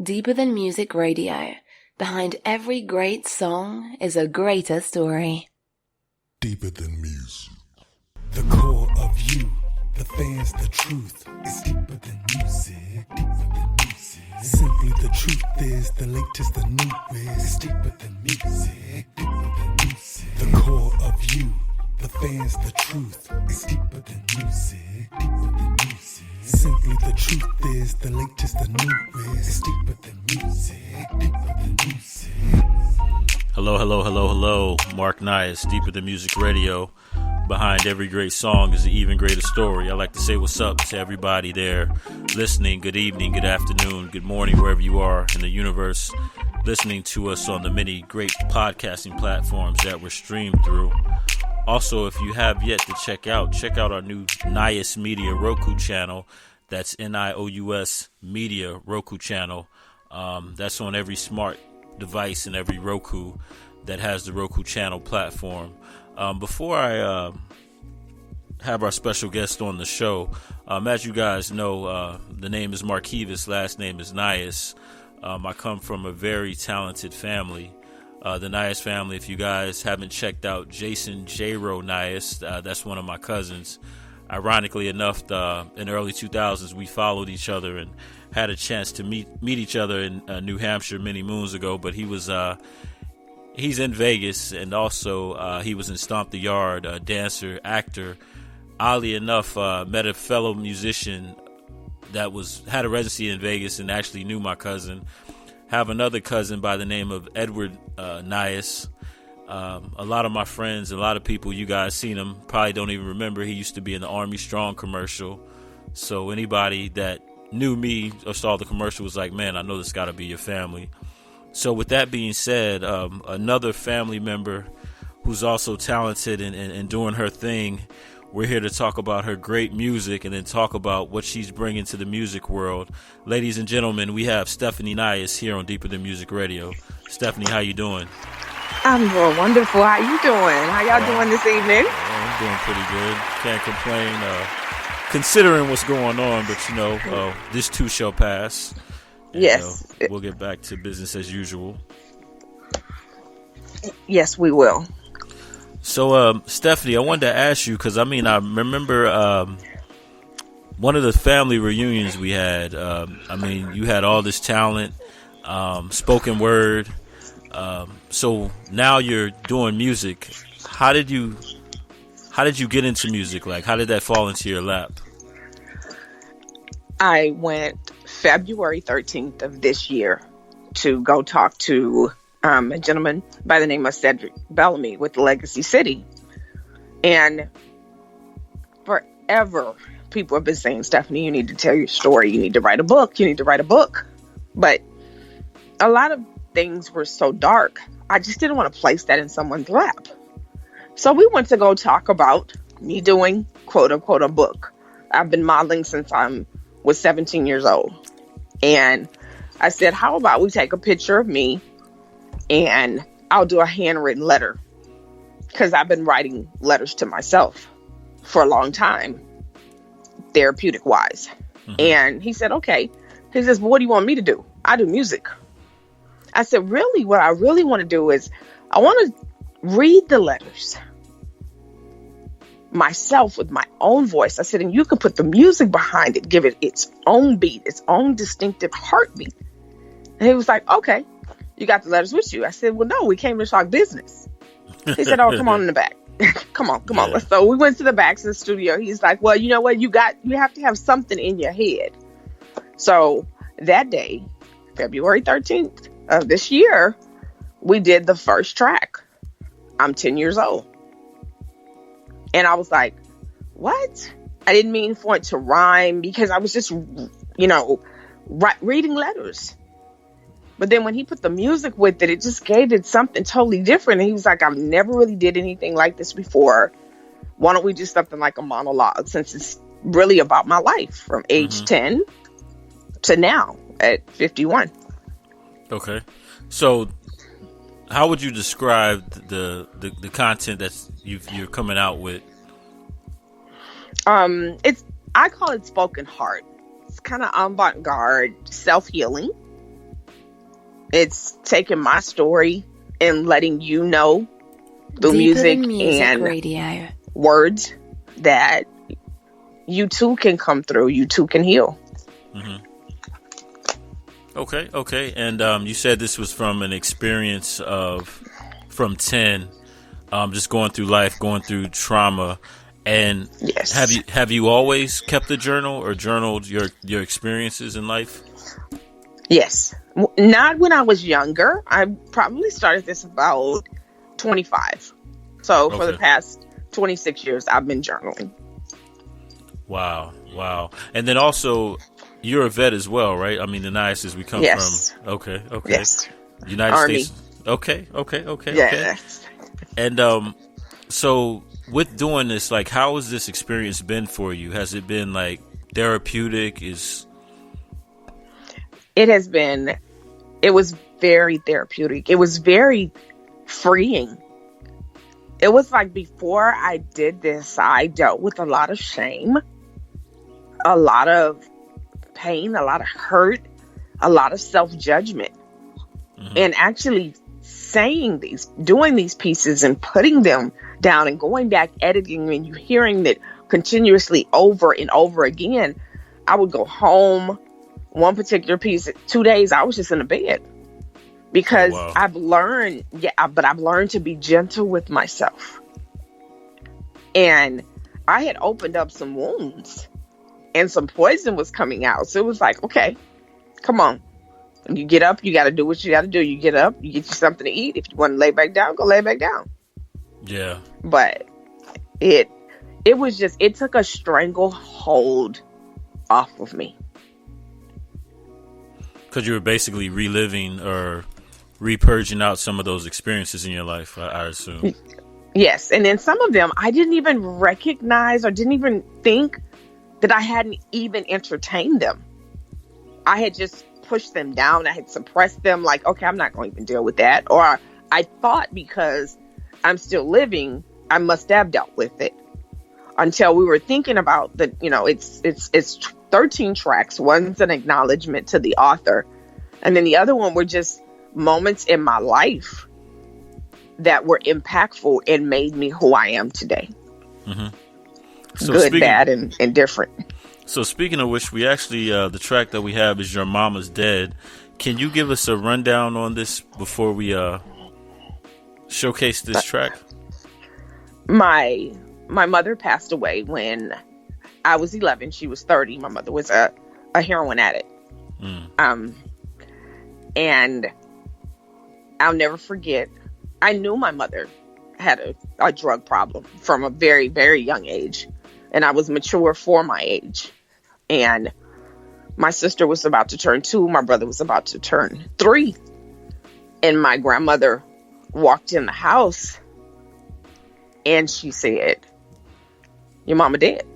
Deeper Than Music Radio. Behind every great song is a greater story. Deeper than music. The core of you, the fans, the truth is deeper than music. Deeper than music. Simply the truth is the latest, the newest. It's deeper than music. Deeper than music. The core of you, the fans, the truth is deeper than music. Deeper than music. Simply the truth is the latest, the newest. It's deeper than music. Deeper than music. Hello. Mark Nious, Deeper Than Music Radio. Behind every great song is an even greater story. I like to say what's up to everybody there listening. Good evening, good afternoon, good morning, wherever you are in the universe, listening to us on the many great podcasting platforms that we're streamed through. Also, if you have yet to check out our new Nious Media Roku channel. That's Nious Media Roku channel. That's on every smart device and every Roku that has the Roku channel platform. Before I have our special guest on the show, as you guys know, the name is Marquivas, last name is Nious. I come from a very talented family. The Nious family, if you guys haven't checked out Jason J-Ro Nious, that's one of my cousins. Ironically enough, in the early 2000s, we followed each other and had a chance to meet each other in New Hampshire many moons ago. But he's in Vegas, and also he was in Stomp the Yard, dancer, actor. Oddly enough, met a fellow musician that had a residency in Vegas and actually knew my cousin. Have another cousin by the name of Edward Nious. A lot of my friends, a lot of people, you guys seen him, probably don't even remember. He used to be in the Army Strong commercial. So anybody that knew me or saw the commercial was like, man, I know this got to be your family. So with that being said, another family member who's also talented and doing her thing, we're here to talk about her great music and then talk about what she's bringing to the music world. Ladies and gentlemen, we have Stephanie Nious here on Deeper Than Music Radio. Stephanie, how you doing? I'm doing wonderful. How you doing? How y'all doing this evening? I'm doing pretty good. Can't complain. Considering what's going on, but this too shall pass. And, yes. We'll get back to business as usual. Yes, we will. So, Stephanie, I wanted to ask you, because, I remember one of the family reunions we had. You had all this talent, spoken word. So now you're doing music. How did you get into music? Like, how did that fall into your lap? I went February 13th of this year to go talk to a gentleman by the name of Cedric Bellamy with Legacy City. And forever, people have been saying, Stephanie, you need to tell your story. You need to write a book. But a lot of things were so dark, I just didn't want to place that in someone's lap. So we went to go talk about me doing, quote unquote, a book. I've been modeling since I was 17 years old. And I said, how about we take a picture of me and I'll do a handwritten letter, because I've been writing letters to myself for a long time, therapeutic wise. Mm-hmm. And he said, okay. He says, well, what do you want me to do? I do music. I said, really, what I really want to do is I want to read the letters myself with my own voice. I said, and you can put the music behind it, give it its own beat, its own distinctive heartbeat. And he was like, okay, you got the letters with you? I said, well, no, we came to talk business. He said, oh, come on in the back. come on. So we went to the back of the studio. He's like, well, you know what? You have to have something in your head. So that day, February 13th of this year, we did the first track. I'm 10 years old. And I was like, what? I didn't mean for it to rhyme, because I was just, reading letters. But then when he put the music with it, it just gave it something totally different. And he was like, I've never really did anything like this before. Why don't we do something like a monologue, since it's really about my life from age 10 to now at 51. Okay. So how would you describe the content that you're coming out with? I call it spoken heart. It's kind of avant-garde, self-healing. It's taking my story and letting you know through Deeper music Than Music and Radio. words that you too can come through. You too can heal. Mm-hmm. Okay. And you said this was from an experience from 10, just going through life, going through trauma. And Yes. have you always kept a journal or journaled your experiences in life? Yes. Not when I was younger. I probably started this about 25. So for the past 26 years, I've been journaling. Wow. And then also, you're a vet as well, right? I mean, the Niouses we come from. Okay. Yes. United Army. States. Okay. Yes. And so with doing this, like, how has this experience been for you? Has it been like therapeutic? It was very therapeutic. It was very freeing. It was like before I did this, I dealt with a lot of shame, a lot of pain, a lot of hurt, a lot of self-judgment. Mm-hmm. And actually doing these pieces and putting them down and going back, editing, and you hearing that continuously over and over again. I would go home, one particular piece, 2 days, I was just in a bed. Because I've learned to be gentle with myself. And I had opened up some wounds and some poison was coming out. So it was like, okay, come on. When you get up, you got to do what you got to do. You get up, you get you something to eat. If you want to lay back down, go lay back down. Yeah. But it took a stranglehold off of me. Because you were basically reliving or repurging out some of those experiences in your life, I assume. Yes. And then some of them I didn't even recognize or didn't even think that I hadn't even entertained them. I had just pushed them down. I had suppressed them like, okay, I'm not going to even deal with that. Or I thought because I'm still living, I must have dealt with it. Until we were thinking about it's 13 tracks. One's an acknowledgement to the author. And then the other one were just moments in my life that were impactful and made me who I am today. Mm-hmm. So good, bad, and different. So speaking of which, we actually, the track that we have is Your Mama's Dead. Can you give us a rundown on this before we showcase this track? My mother passed away when I was 11. She was 30. My mother was a heroin addict. And I'll never forget, I knew my mother had a drug problem from a very, very young age. And I was mature for my age. And my sister was about to turn 2. My brother was about to turn 3. And my grandmother walked in the house and she said, "Your mama dead."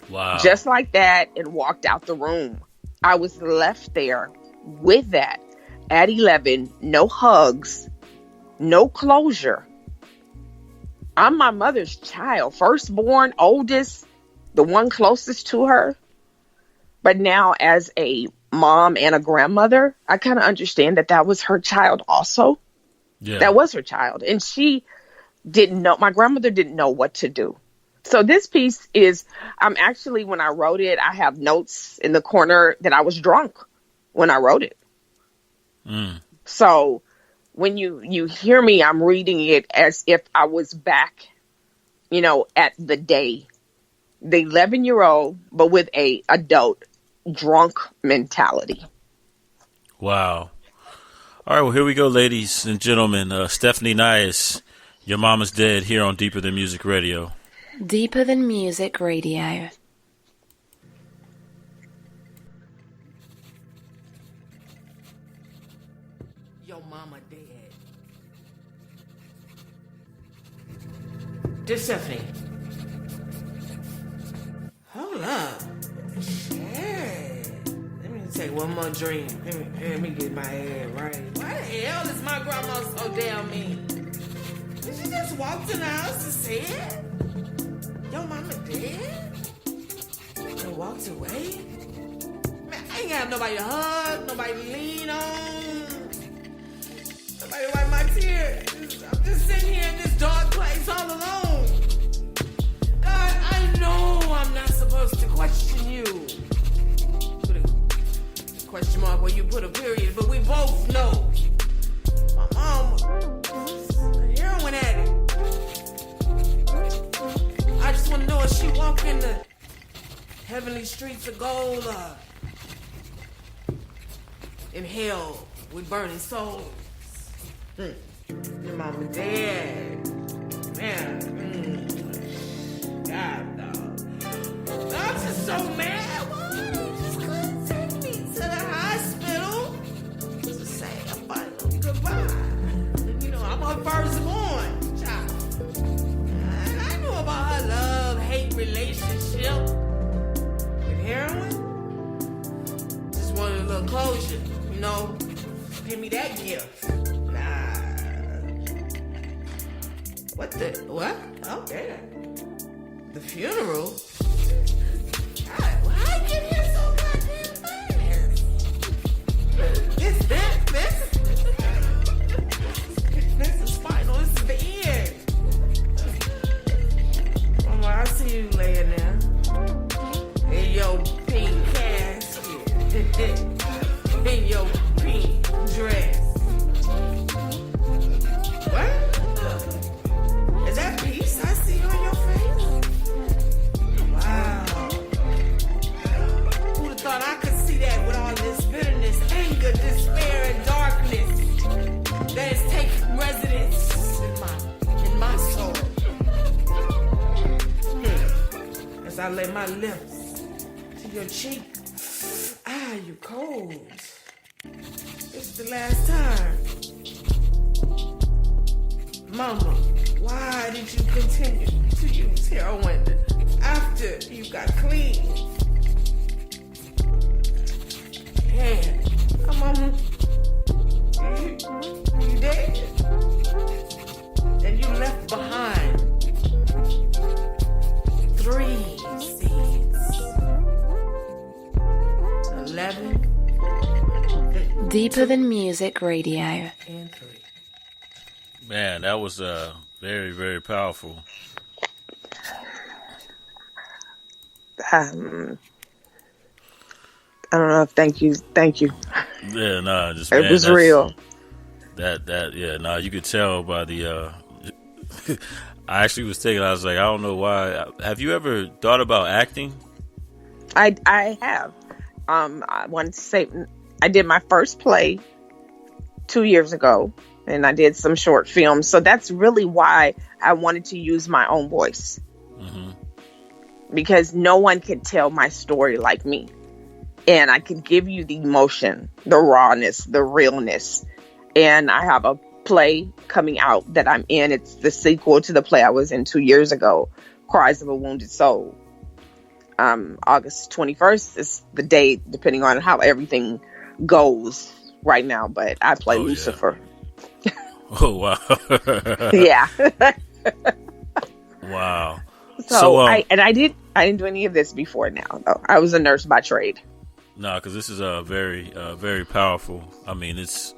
Wow. Just like that, and walked out the room. I was left there with that at 11, no hugs, no closure. I'm my mother's child, firstborn, oldest, the one closest to her. But now as a mom and a grandmother, I kind of understand that was her child also. Yeah. That was her child. And she didn't know, my grandmother didn't know what to do. So this piece is, actually, when I wrote it, I have notes in the corner that I was drunk when I wrote it. So when you hear me, I'm reading it as if I was back, at the day, the 11-year-old, but with a adult drunk mentality. Wow. All right, well, here we go, ladies and gentlemen. Stephanie Nious, Your Mama's Dead, here on Deeper Than Music Radio. Deeper Than Music Radio. Your mama dead. Dear Stephanie. Hold up. Shit. Let me take one more drink. Let me get my head right. Why the hell is my grandma so damn mean? Did she just walk in the house and say it? Your mama dead? And walked away? Man, I ain't got nobody to hug, nobody to lean on. somebody to wipe my tears. I'm just sitting here in this dark place all alone. God, I know I'm not supposed to question you. Put a question mark where you put a period, but we both know. My mom was a heroin addict. I just want to know if she walked in the heavenly streets of gold in hell with burning souls. Your mama dead. Man. God, dog. I'm just so mad. Why? You just couldn't take me to the hospital to say a final goodbye. You know, I'm her firstborn child. And I knew about her love-hate relationship with heroin. Just wanted a little closure, you know. Give me that gift. Nah. What? Oh, damn. The funeral? God, why I get here so goddamn fast? This is final. This is the end. Mama, I see you laying there in your pink casket, in your pink dress. What? Is that peace I see on your face? Wow. Who'd have thought I could see that with all this bitterness, anger, despair, and darkness that is taking residence in my soul? As I lay my lips to your cheek, you cold. It's the last time. Mama, why did you continue to use heroin after you got clean? Man, Mama, you dead? And you left behind 3 seeds. 11. Deeper Than Music Radio. And 3. Man, that was very, very powerful. I don't know if thank you. Yeah, nah, just It was real. You could tell by the. I actually was thinking, I was like, I don't know why. Have you ever thought about acting? I have. I wanted to say I did my first play 2 years ago, and I did some short films. So that's really why I wanted to use my own voice. Mm-hmm. Because no one could tell my story like me. And I could give you the emotion, the rawness, the realness. And I have a play coming out that I'm in. It's the sequel to the play I was in 2 years ago, Cries of a Wounded Soul. August 21st is the date, depending on how everything goes right now. But I play Lucifer. Yeah. Oh, wow. Yeah. Wow. So I didn't do any of this before now, though. I was a nurse by trade. No, because this is very powerful. I mean, it's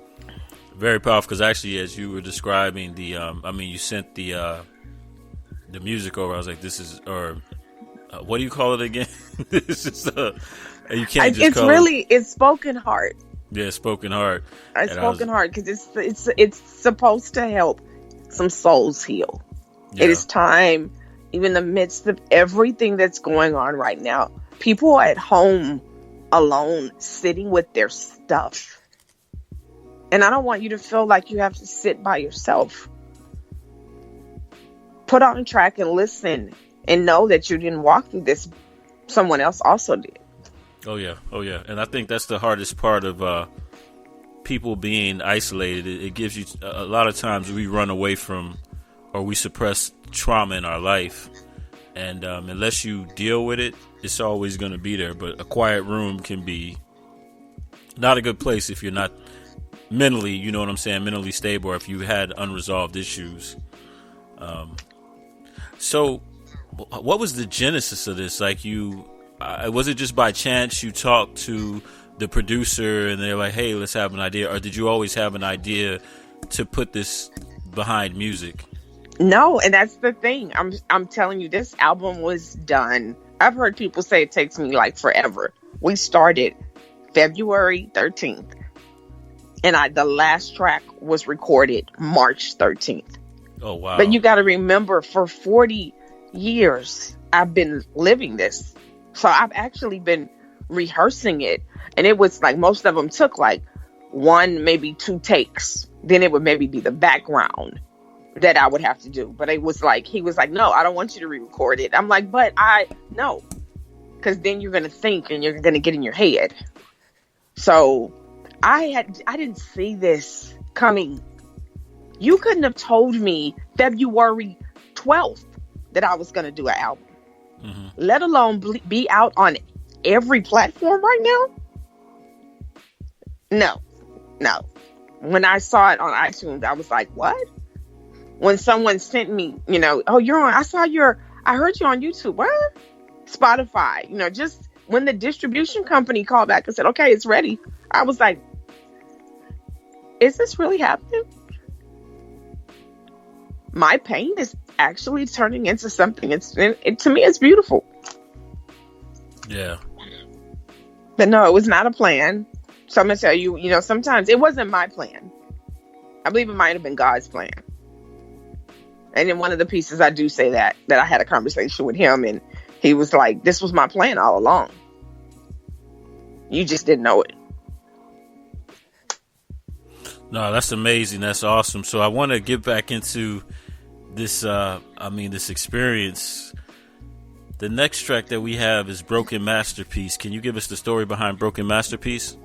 very powerful because actually, as you were describing you sent the music over. I was like, this is, or what do you call it again? This is you can't just. It's spoken heart. Yeah, spoken heart. It's spoken heart because it's supposed to help some souls heal. Yeah. It is time, even in the midst of everything that's going on right now. People are at home alone, sitting with their stuff. And I don't want you to feel like you have to sit by yourself. Put on a track and listen and know that you didn't walk through this. Someone else also did. Oh yeah. And I think that's the hardest part of people being isolated. It gives you, a lot of times we run away from, or we suppress trauma in our life. And unless you deal with it, it's always going to be there. But a quiet room can be not a good place if you're not mentally, you know what I'm saying, mentally stable, or if you had unresolved issues. So what was the genesis of this? Like was it just by chance you talked to the producer and they're like, hey, let's have an idea? Or did you always have an idea to put this behind music? No, and that's the thing. I'm telling you, this album was done. I've heard people say it takes me like forever. We started February 13th, and the last track was recorded March 13th. Oh, wow. But you got to remember, for 40 years, I've been living this. So I've actually been rehearsing it. And it was like, most of them took like 1, maybe 2 takes. Then it would maybe be the background that I would have to do. But it was like, he was like, no, I don't want you to re-record it. I'm like, but no. Because then you're going to think and you're going to get in your head. So I didn't see this coming. You couldn't have told me February 12th that I was going to do an album, let alone be out on every platform right now. No. When I saw it on iTunes, I was like, what? When someone sent me, oh, I heard you on YouTube. What? Spotify, just when the distribution company called back and said, okay, it's ready. I was like, is this really happening? My pain is actually turning into something. To me, it's beautiful. Yeah. But no, it was not a plan. So I'm going to tell you, sometimes it wasn't my plan. I believe it might have been God's plan. And in one of the pieces, I do say that I had a conversation with him, and he was like, this was my plan all along. You just didn't know it. No, that's amazing. That's awesome. So I want to get back into this, this experience. The next track that we have is Broken Masterpiece. Can you give us the story behind Broken Masterpiece?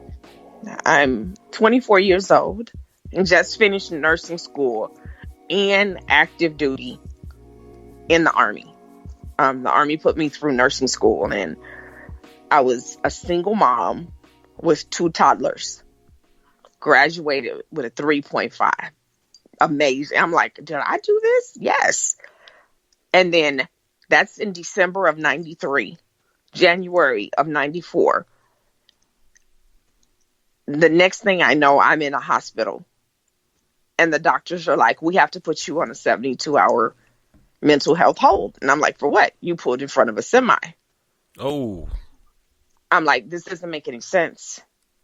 I'm 24 years old and just finished nursing school and active duty in the Army. The Army put me through nursing school, and I was a single mom with 2 toddlers. Graduated with a 3.5. Amazing. I'm like, did I do this? Yes. And then that's in December of 93, January of 94. The next thing I know, I'm in a hospital, and the doctors are like, we have to put you on a 72-hour mental health hold. And I'm like, for what? You pulled in front of a semi. Oh. I'm like, this doesn't make any sense.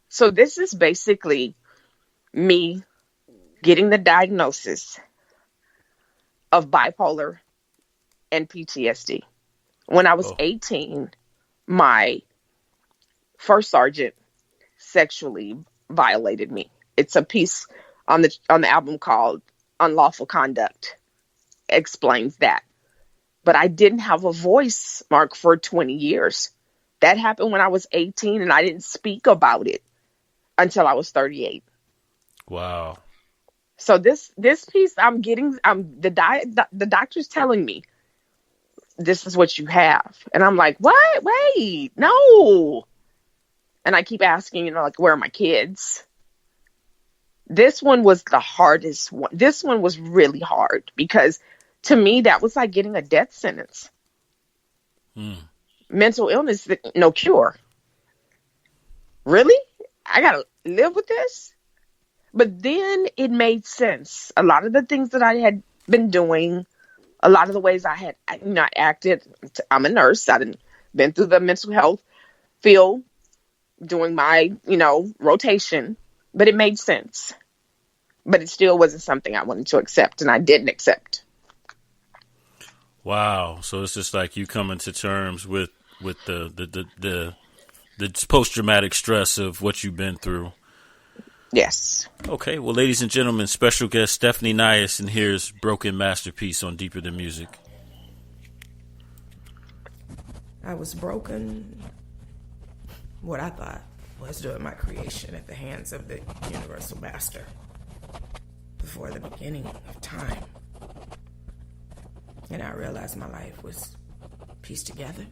So this is basically me getting the diagnosis of bipolar and PTSD. When I was 18, my first sergeant sexually violated me. It's a piece on the album called Unlawful Conduct. Explains that. But I didn't have a voice, Mark, for 20 years. That happened when I was 18, and I didn't speak about it until I was 38. Wow. So this piece I'm getting, the doctor's telling me this is what you have. And I'm like, what? Wait, no. And I keep asking, like, where are my kids? This one was the hardest one. This one was really hard because to me, that was like getting a death sentence. Mental illness, no cure. Really? I got to live with this? But then it made sense. A lot of the things that I had been doing, a lot of the ways I had acted. I'm a nurse. I've been through the mental health field doing my, rotation. But it made sense. But it still wasn't something I wanted to accept, and I didn't accept. Wow. So it's just like you coming to terms with the post-traumatic stress of what you've been through. Yes. Okay. Well, ladies and gentlemen, special guest Stephanie Nious, and here's Broken Masterpiece on Deeper Than Music. I was broken. What I thought was doing my creation at the hands of the Universal Master before the beginning of time. And I realized my life was pieced together.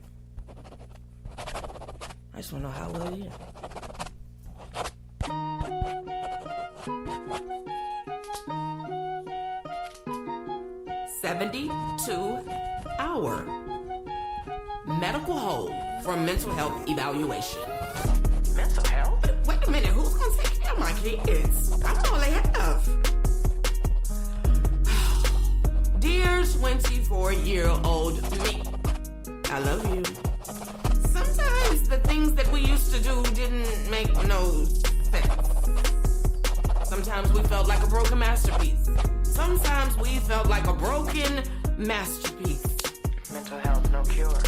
I just want to know how well it is. 72-hour medical hold for mental health evaluation. Mental health? Wait a minute, who's going to take care of my kids? I'm all they have. Sometimes we felt like a broken masterpiece. Sometimes we felt like a broken masterpiece. Mental health, no cure.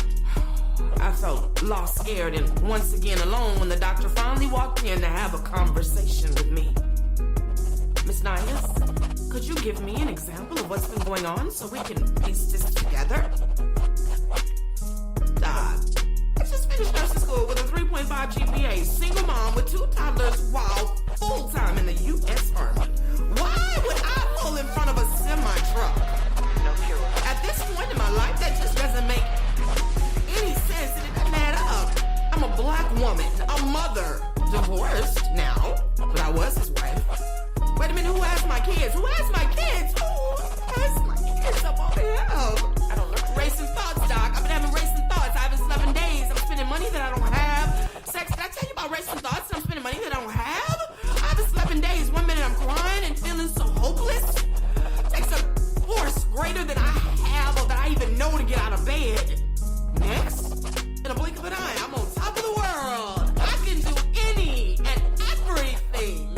I felt lost, scared, and once again alone when the doctor finally walked in to have a conversation with me. Miss Nious, could you give me an example of what's been going on so we can piece this together? I just finished nursing school with a 3.5 GPA, single mom with 2 toddlers while full-time in the U.S. Army. Why would I pull in front of a semi-truck? No cure. At this point in my life, that just doesn't make any sense, and it doesn't add up. I'm a black woman, a mother, divorced now, but I was his wife. Wait a minute, who has my kids? Who has my kids? Who has my kids up on the hell? I don't look Racing thoughts, Doc. I've been having racing thoughts. I haven't slept in days. I'm spending money that I don't have. Sex, did I tell you about racing thoughts and I'm spending money that I don't have? I haven't slept in days. One minute I'm crying and feeling so hopeless. Takes a force greater than I have or that I even know to get out of bed. Next, in a blink of an eye, I'm on top of the world. I can do any and everything.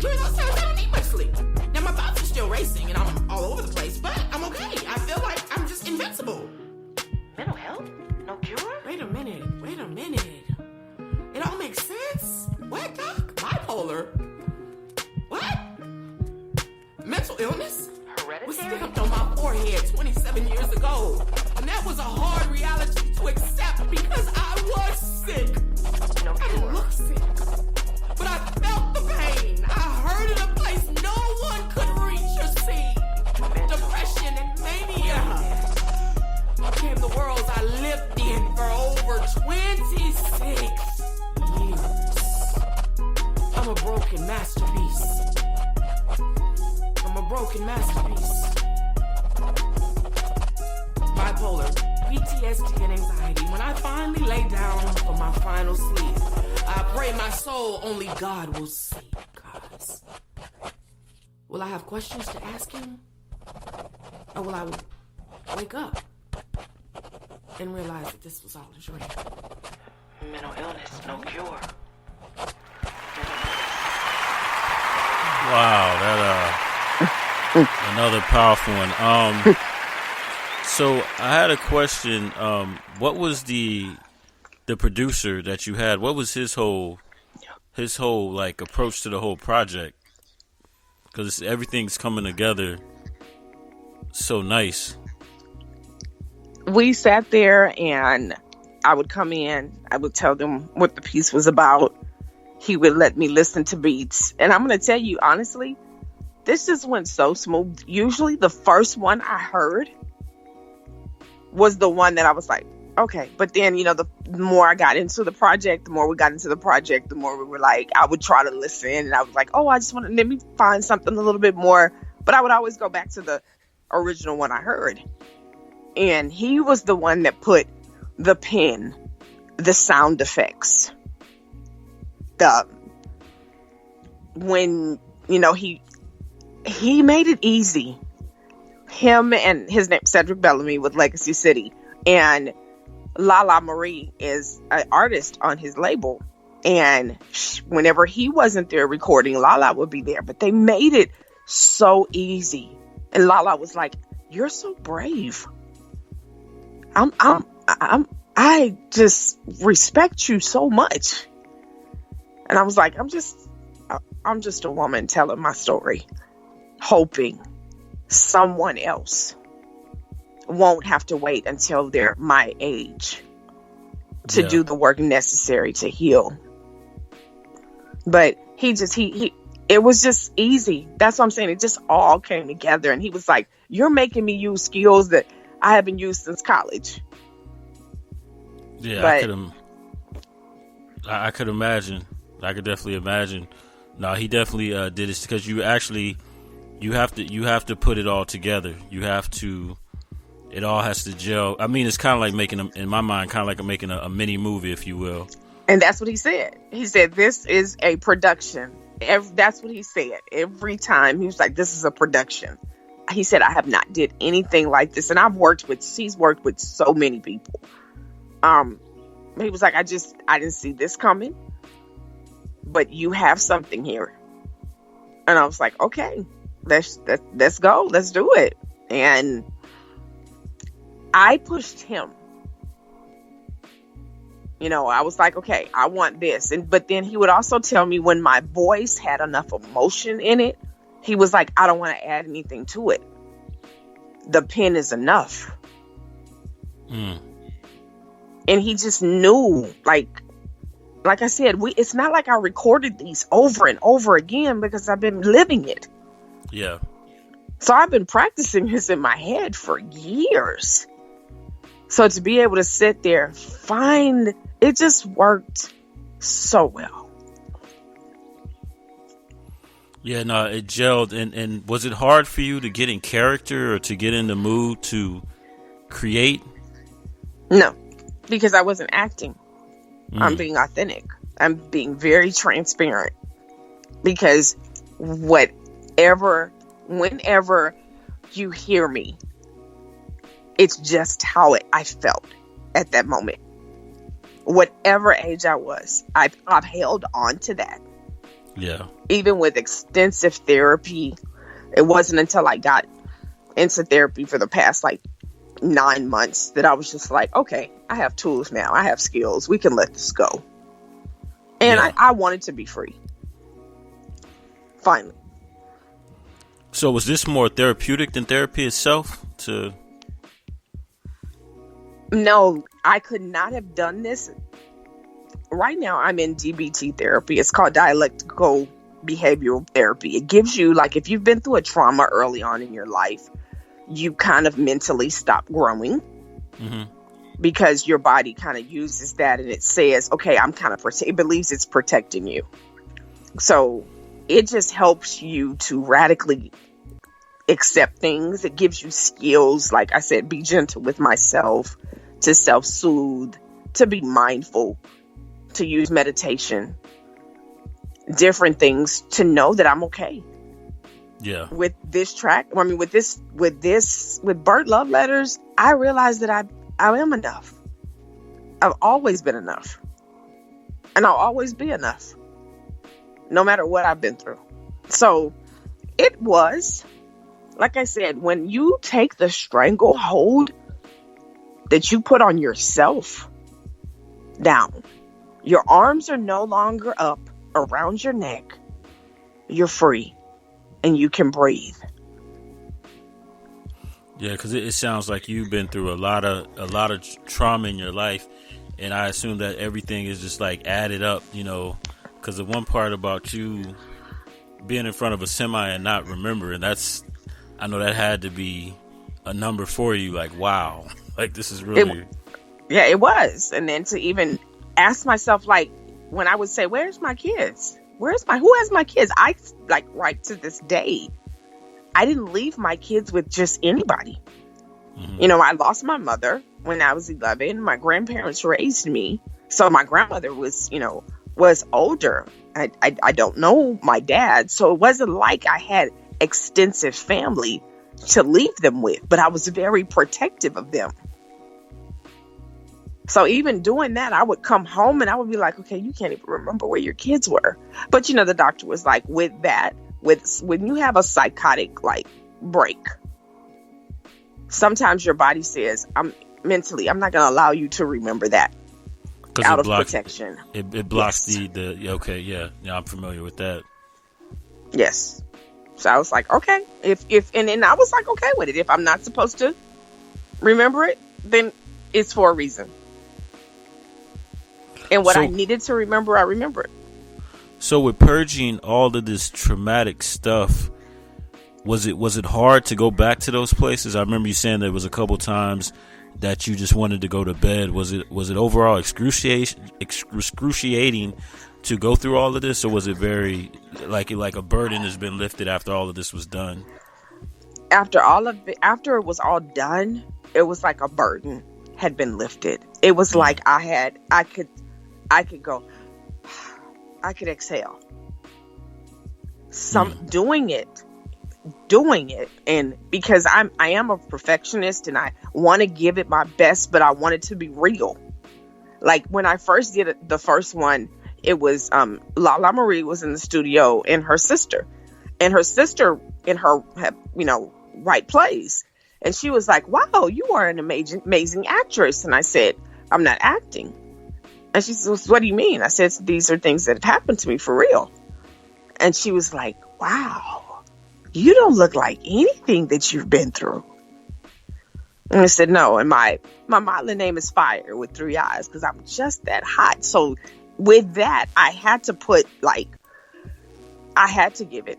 During those times, I don't need much sleep. Now, my thoughts are still racing, and I'm all over the place, but I'm okay. I feel like I'm just invincible. mental health, no cure. Wait a minute. It all makes sense. What, Doc? Bipolar? What? Mental illness? Was Hereditary. stamped on my forehead 27 years ago. And that was a hard reality to accept because I was sick. No I didn't cure. look sick, but I felt the pain. I heard in a place no one could reach or see. Depression and mania became the worlds I lived in for over 26 years. I'm a broken masterpiece. Bipolar, PTSD, and anxiety. When I finally lay down for my final sleep, I pray my soul only God will see, guys. Will I have questions to ask him? Or will I wake up and realize that this was all a dream? Mental illness, no cure. Wow, that another powerful one. So I had a question. What was the producer that you had? What was his whole like approach to the whole project? Because everything's coming together so nice. We sat there and I would come in, I would tell them what the piece was about. He would let me listen to beats. And I'm going to tell you, honestly, this just went so smooth. Usually the first one I heard was the one that I was like, okay. But then, the more I got into the project, the more we got into the project, the more we were like, I would try to listen. And I was like, oh, I just want to, let me find something a little bit more. But I would always go back to the original one I heard. And he was the one that put the pen, the sound effects, when he made it easy. Him and his name Cedric Bellamy with Legacy City, and Lala Marie is an artist on his label. And whenever he wasn't there recording, Lala would be there. But they made it so easy. And Lala was like, "You're so brave. I just respect you so much." And I was like, I'm just a woman telling my story, hoping someone else won't have to wait until they're my age to do the work necessary to heal. But it was just easy. That's what I'm saying. It just all came together. And he was like, "You're making me use skills that I haven't used since college." Yeah, but I could imagine. I could definitely imagine. No, he definitely did it because you have to put it all together. It all has to gel. I mean, it's kind of like making in my mind, kind of like making a mini movie, if you will. And that's what he said. He said, "This is a production." That's what he said. Every time he was like, "This is a production." He said, "I have not did anything like this." And he's worked with so many people. He was like, I didn't see this coming, but you have something here. And I was like, okay, let's go. Let's do it. And I pushed him. I was like, okay, I want this. But then he would also tell me when my voice had enough emotion in it, he was like, I don't want to add anything to it. The pen is enough. And he just knew, like I said, it's not like I recorded these over and over again because I've been living it. Yeah. So I've been practicing this in my head for years. So to be able to sit there, it just worked so well. Yeah, no, it gelled. And was it hard for you to get in character or to get in the mood to create? No, because I wasn't acting. I'm being authentic. I'm being very transparent. Because whenever you hear me, it's just how I felt at that moment. Whatever age I was, I've held on to that. Yeah. Even with extensive therapy, it wasn't until I got into therapy for the past 9 months that I was just like, okay, I have tools now. I have skills. We can let this go. And yeah. I wanted to be free. Finally. So was this more therapeutic than therapy itself? No, I could not have done this. Right now, I'm in DBT therapy. It's called dialectical behavioral therapy. It gives you, if you've been through a trauma early on in your life, you kind of mentally stop growing because your body kind of uses that and it says, okay, it believes it's protecting you. So it just helps you to radically accept things. It gives you skills, like I said, be gentle with myself, to self-soothe, to be mindful, to use meditation, different things to know that I'm okay. Yeah. With this track, with Bird Love Letters, I realized that I am enough. I've always been enough. And I'll always be enough. No matter what I've been through. So it was, like I said, when you take the stranglehold that you put on yourself down, your arms are no longer up around your neck. You're free. And you can breathe. Yeah, because it sounds like you've been through a lot of trauma in your life, and I assume that everything is just added up, because the one part about you being in front of a semi and not remembering, I know that had to be a number for you. Wow, this is really. Yeah, it was, and then to even ask myself, when I would say, "Where's my kids? Who has my kids?" I right to this day, I didn't leave my kids with just anybody. I lost my mother when I was 11. My grandparents raised me. So my grandmother was older. I don't know my dad. So it wasn't like I had extensive family to leave them with, but I was very protective of them. So even doing that, I would come home and I would be like, okay, you can't even remember where your kids were. But, the doctor was like, when you have a psychotic break, sometimes your body says, I'm not going to allow you to remember that out of protection. It blocks yes. okay. Yeah. Yeah. I'm familiar with that. Yes. So I was like, okay, and then I was like, okay with it. If I'm not supposed to remember it, then it's for a reason. And what I needed to remember, I remembered. So with purging all of this traumatic stuff, was it hard to go back to those places? I remember you saying there was a couple times that you just wanted to go to bed. Was it overall excruciating to go through all of this, or was it very like a burden has been lifted after all of this was done? After it was all done, it was like a burden had been lifted. It was like I could go, I could exhale. Doing it, and because I am a perfectionist and I want to give it my best, but I want it to be real. Like when I first did the first one, it was Lala Marie was in the studio and her sister in her right plays, and she was like, "Wow, you are an amazing actress." And I said, "I'm not acting." And she says, "What do you mean?" I said, "These are things that have happened to me for real." And she was like, "Wow, you don't look like anything that you've been through." And I said, "No, and my modeling name is FIIIRE with 3 eyes because I'm just that hot." So with that, I had to give it.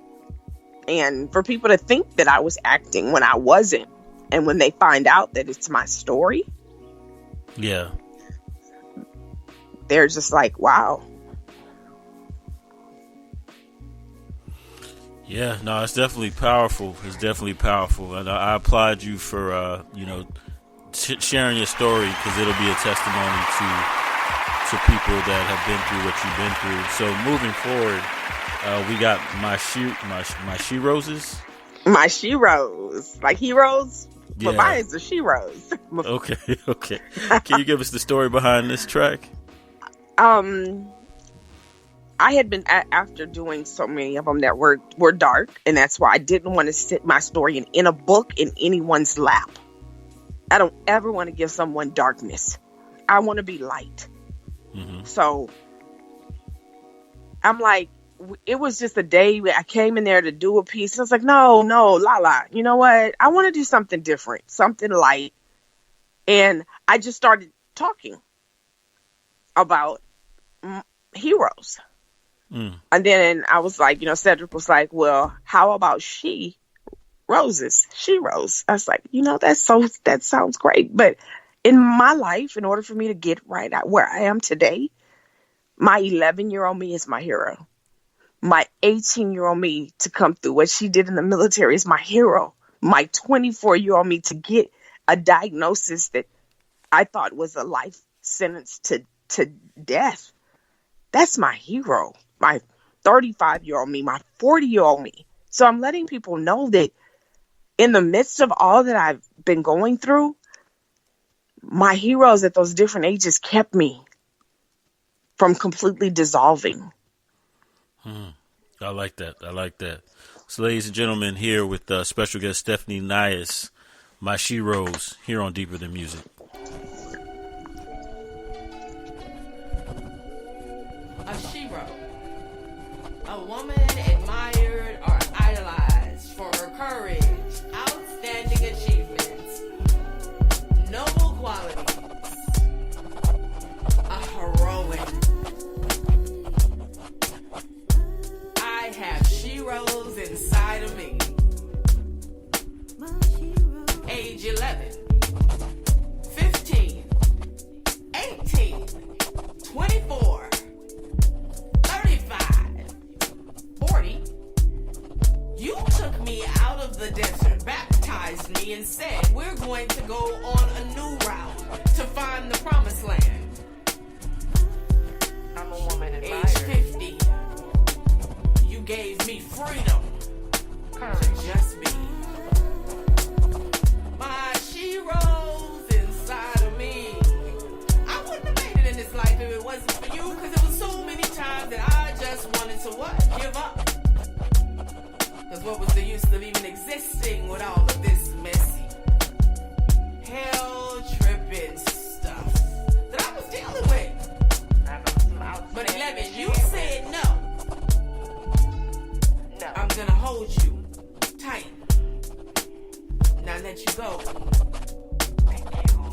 And for people to think that I was acting when I wasn't, and when they find out that it's my story, yeah, they're just like, wow. Yeah, no, it's definitely powerful. It's definitely powerful. And I applaud you for, sharing your story, because it'll be a testimony to people that have been through what you've been through. So moving forward, we got my she roses. My she rose, like heroes. Yeah. But mine is the she rose. Okay. Can you give us the story behind this track? I had been after doing so many of them that were dark, and that's why I didn't want to sit my story in a book in anyone's lap. I don't ever want to give someone darkness. I want to be light. Mm-hmm. So I'm like, it was just a day where I came in there to do a piece. I was like, no, Lala, you know what? I want to do something different, something light. And I just started talking about heroes. Mm. And then I was like, Cedric was like, well, how about she roses? She rose. I was like, that sounds great. But in my life, in order for me to get right at where I am today, my 11-year-old me is my hero. My 18-year-old me to come through what she did in the military is my hero. My 24-year-old me to get a diagnosis that I thought was a life sentence to death. That's my hero. My 35-year-old me, my 40-year-old me. So I'm letting people know that in the midst of all that I've been going through, my heroes at those different ages kept me from completely dissolving. I like that. So, ladies and gentlemen, here with special guest Stephanie Nious, my she rose, here on Deeper Than Music. A shero, a woman admired or idolized for her courage, outstanding achievements, noble qualities, a heroine. I have sheroes inside of me. Age 11, 15, 18, 24, 35, 40. You took me out of the desert, baptized me, and said we're going to go on a new route to find the promised land. I'm a woman admired. Age 50. You gave me freedom to just be. My sheroes inside of me. I wouldn't have made it in this life if it wasn't for you, because there was so many times that I just wanted to give up. Because what was the use of even existing with all of this messy, hell-tripping stuff that I was dealing with? But 11, you said no. I'm gonna hold you tight. Now let you go.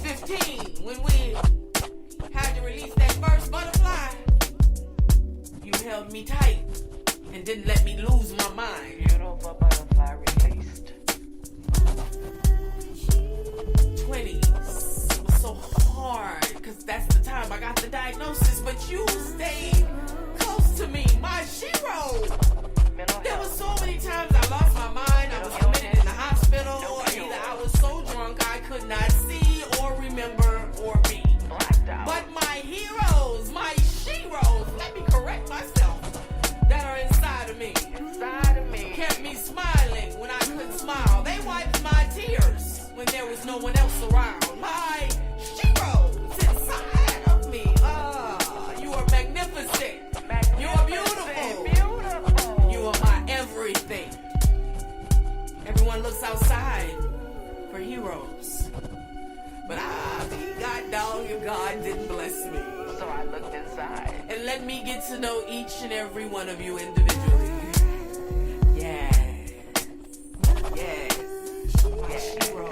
15, when we had to release that first butterfly, you held me tight and didn't let me lose my mind. Beautiful butterfly released. 20s was so hard, because that's the time I got the diagnosis, but you stayed close to me, my shero. There were so many times I lost my mind. I was committed in the hospital, or either I was so drunk I could not see or remember or be. But my heroes, my sheroes, let me correct myself, that are inside of me, kept me smiling when I couldn't smile. They wiped my tears when there was no one else around. My sheroes inside of me. me get to know each and every one of you individually. Yes. Yes. Shiro.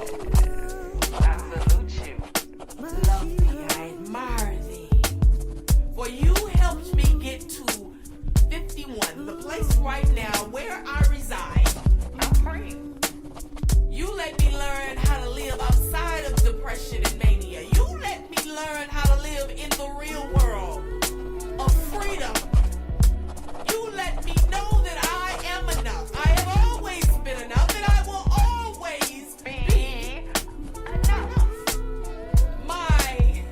I salute you. Love thee, I admire thee. For you helped me get to 51, the place right now where I reside. I'm free. You let me learn how to live outside of depression and mania. You let me learn how to live in the real world of freedom. You let me know that I am enough. I have always been enough, and I will always be enough. My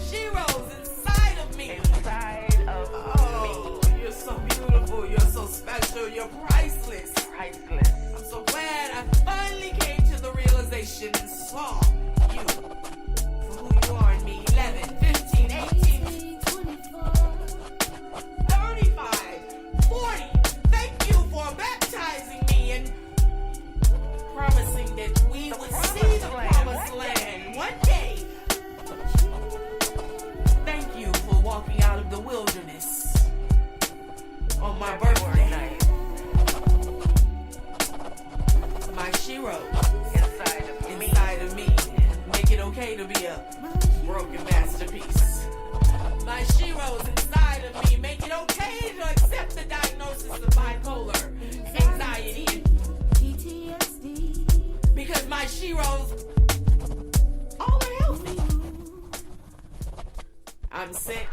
Shiro's inside of me. Inside of Oh, you're so beautiful. You're so special. You're priceless. me. Priceless. I'm so glad I finally came to the realization and saw you for who you are in me. 11, 15, 18, 35, 40. Thank you for baptizing me and promising that we would see the promised land one day. Thank you for walking out of the wilderness on my birthday. Nice. My Shiro Inside of me. inside of me. Make it okay to be a broken masterpiece. My Shiro's inside of me. Make it okay to accept the diagnosis of bipolar anxiety. Because my Shiro's all are healthy. I'm sick.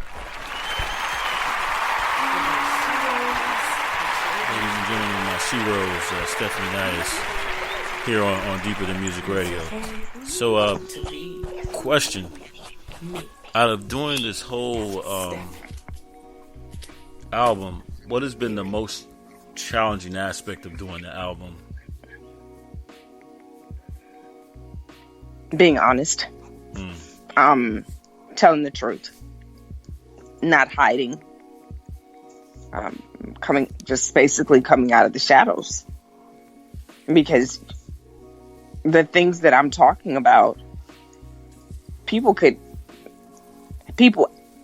Ladies and gentlemen, my Shiro's Stephanie Nious here on Deeper Than Music Radio. So, question. Out of doing this whole album, what has been the most challenging aspect of doing the album? Being honest. Telling the truth. Not hiding. Basically coming out of the shadows. Because the things that I'm talking about, people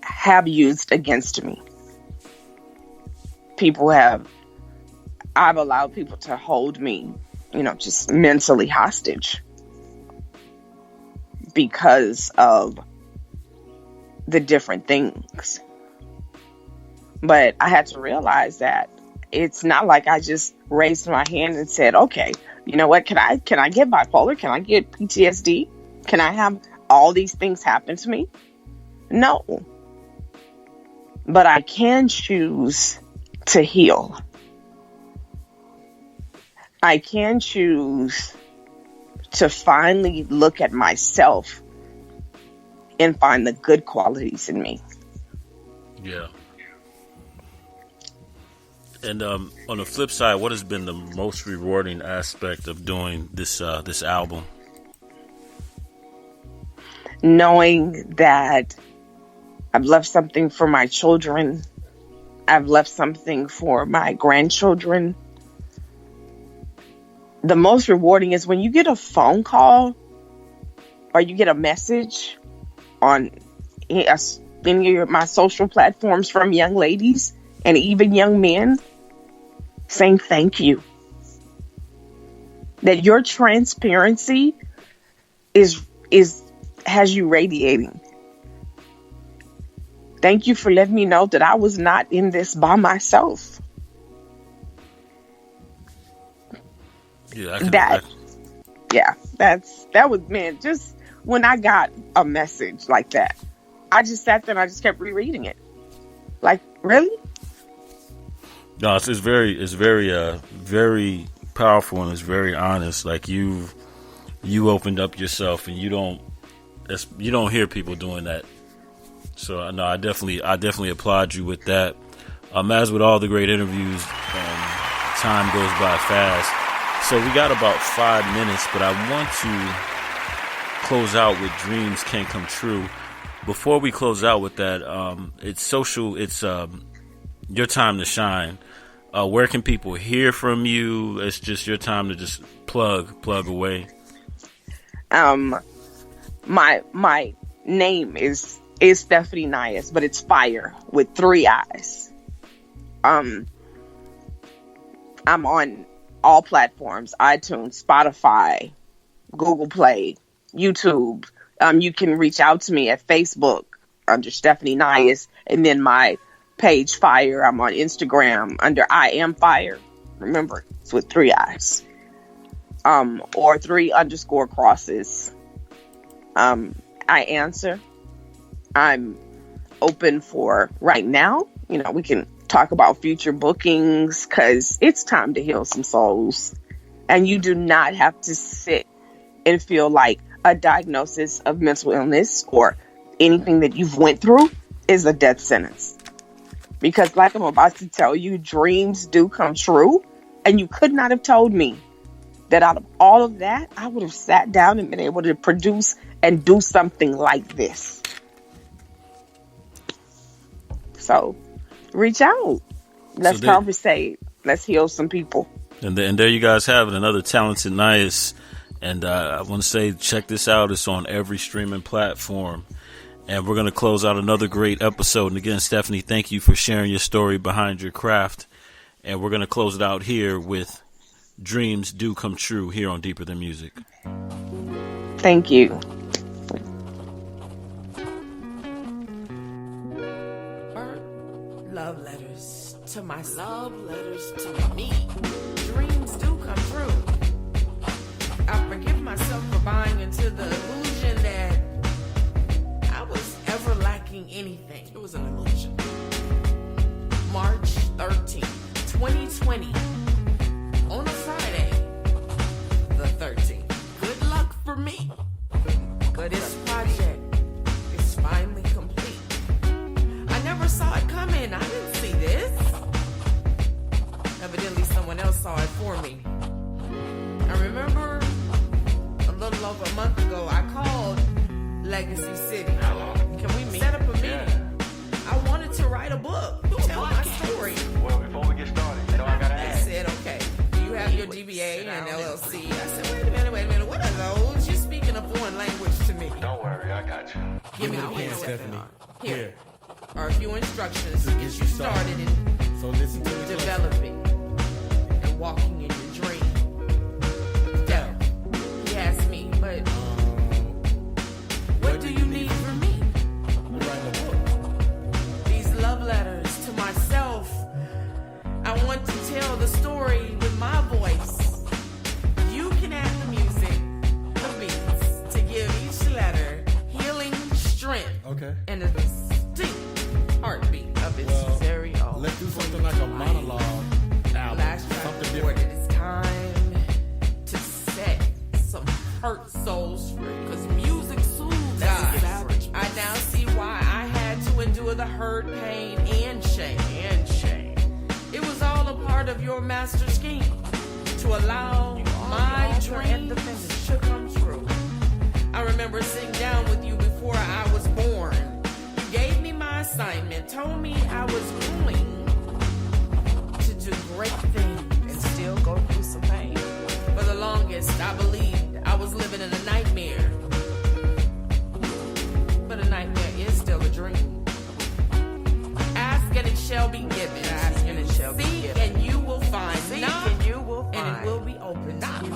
have used against me. I've allowed people to hold me, just mentally hostage because of the different things. But I had to realize that it's not like I just raised my hand and said, okay, you know what? Can I get bipolar? Can I get PTSD? Can I have all these things happen to me? No. But I can choose to heal. I can choose to finally look at myself and find the good qualities in me. Yeah. And on the flip side, what has been the most rewarding aspect of doing this album? Knowing that I've left something for my children. I've left something for my grandchildren. The most rewarding is when you get a phone call or you get a message on any of my social platforms from young ladies and even young men saying thank you. That your transparency has you radiating. Thank you for letting me know that I was not in this by myself. Yeah, that was, man, just when I got a message like that, I just sat there and I just kept rereading it. Like, really? No, it's very powerful and it's very honest. Like you opened up yourself, and you don't hear people doing that. So no, I definitely applaud you with that. As with all the great interviews, time goes by fast. So we got about 5 minutes, but I want to close out with Dreams Can Come True. Before we close out with that, it's your time to shine. Where can people hear from you? It's just your time to just plug away. My name is Stephanie Nious, but it's FIIRE with 3 I's. I'm on all platforms: iTunes, Spotify, Google Play, YouTube. You can reach out to me at Facebook under Stephanie Nious, and then my page FIIRE. I'm on Instagram under I Am FIIRE. Remember, it's with 3 I's. Or 3_crosses. I answer. I'm open for right now. We can talk about future bookings because it's time to heal some souls. And you do not have to sit and feel like a diagnosis of mental illness or anything that you've went through is a death sentence. Because like I'm about to tell you, dreams do come true. And you could not have told me that out of all of that, I would have sat down and been able to produce and do something like this. So reach out. Let's conversate. Let's heal some people. And there you guys have it, another talented Nious. And I want to say, check this out. It's on every streaming platform. And we're going to close out another great episode. And again, Stephanie, thank you for sharing your story behind your craft. And we're going to close it out here with Dreams Do Come True here on Deeper Than Music. Thank you. Love letters to my love letters to me. Dreams do come true. I forgive myself for buying into the illusion that I was ever lacking anything. It was an illusion. March 13th, 2020. On a Friday, the 13th. Good luck for me. This project is finally complete. I never saw it coming. I didn't see this. Evidently, someone else saw it for me. I remember a little over a month ago, I called Legacy City. Can we meet? Set up a meeting. Yeah. I wanted to write a book. Tell my story. Well, before we get started, I gotta ask. They said, okay, do you have your DBA and LLC? I said, wait a minute. What are those? You're speaking a foreign language to me. Don't worry, I got you. Give me the pen, Stephanie. Here are a few instructions to get you started in So listen to me. developing and walking in your dream. Yeah. He asked me, but what do you need from me? I'm writing a book. These love letters to myself. I want to tell the story with my voice. You can add the music, the beats, to give each letter healing strength. Okay. And a distinct heartbeat of its very own. Let's do something like a monologue album. Last track Something recorded. different. It's time to set some hurt souls free. Because music soothes God. I now see why I had to endure the hurt, pain, and shame. It was all a part of your master scheme to allow my dreams to come true. I remember sitting down with you before I was born. You gave me my assignment, told me I was willing to do great things and still go through some pain. For the longest, I believed I was living in a nightmare. But a nightmare is still a dream. Ask and it shall be given. Ask and it shall be given. Seek and you will find. Knock and you will find. And it will be open to you.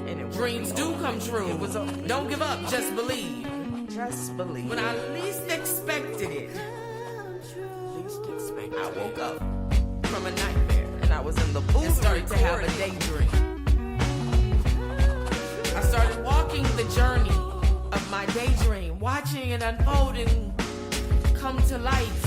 And dreams do come true. Don't give up, just believe. Just believe. When I least expected it, I woke up from a nightmare and I was in the booth and started to have a daydream. I started walking the journey of my daydream, watching it unfold and come to life.